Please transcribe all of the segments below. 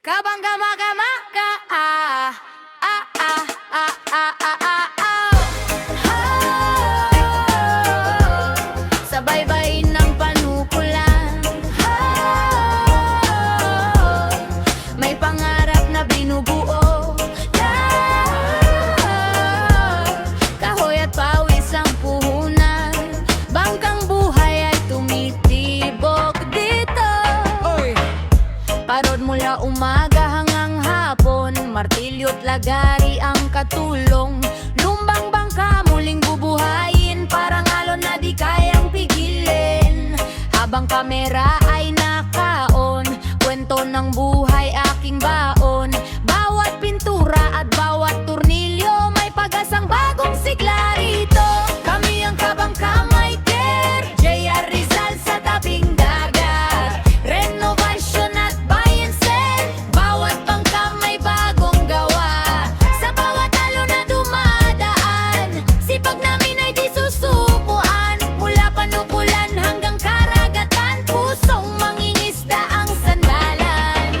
Kabangga-maga-maga, ah, ah, ah, ah, ah, ah, ah, ah. Sa baybayin ng panukulan, may pangarap na binubuo. Kahoy at pawis ang puhunan, bangkang buhay ay tumitibok dito. Parod mula umaga hanggang hapon, martilyo't lagari ang katulong. Lumbang bangka muling bubuhayin, parang alon na di kayang pigilin. Habang kamera ay nakaon, kwento ng buhay aking baon. Bawat pintura at bawat turnilyo, may pag-asang bagong sigla rito. Kami ang Kabangka Maiter, J.R. Rizal sa tabing dagat. Renovation at buy and sell, bawat bangka may bagong gawa. Sa bawat alon na dumadaan, sipag namin ay di susukuan. Mula panukulan hanggang karagatan, pusong mangingisda ang sandalan.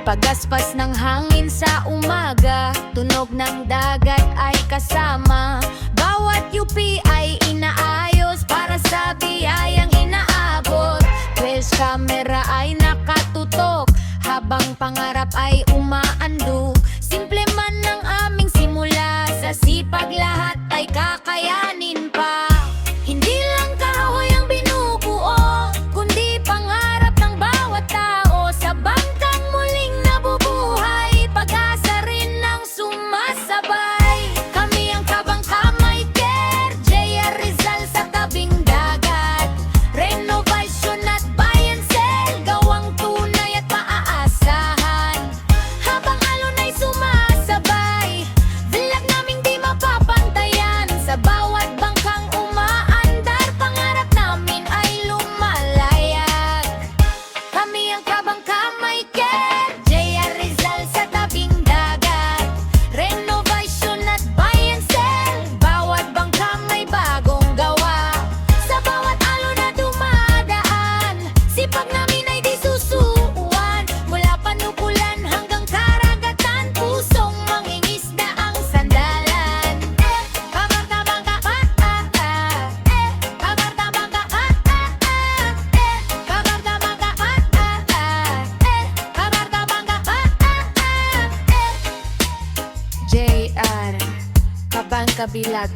Pagaspas ng hangin sa umaga, tunog ng dagat ay kasama. Bawat UP ay inaayos para sa biyayang inaabot. Flash camera ay nakatutok, habang pangarap ay umaandog. Simple man ang aming simula, sa sipag lahat ay kakayanin pa. Hindi lang kahoy ang binubuo, kundi pangarap ng bawat tao. Sa bangkang muling nabubuhay, pag-asa rin ang sumasabay. Kami ang Kabangka Maiter, J.R. Rizal sa tabing dagat. Renovation at buy and sell, gawang tunay at maaasahan. Habang alon ay sumasabay, vlog naming di mapapantayan. Sa bawat bangkang umaandar, pangarap namin ay lumalayag. Kami ang Kabangka Maiter, J.R. Rizal sa tabing dagat. Renovation at buy and sell, bawat bangka may bagong gawa. Sa bawat alon na dumadaan, sipag namin ay di susukuan. Mula panukulan hanggang karagatan, pusong mangingisda ang sandalan. Kabangka-bangka, kabangka-bangka, kabangka-bangka, kabangka-bangka. JR Kabangka Bilag,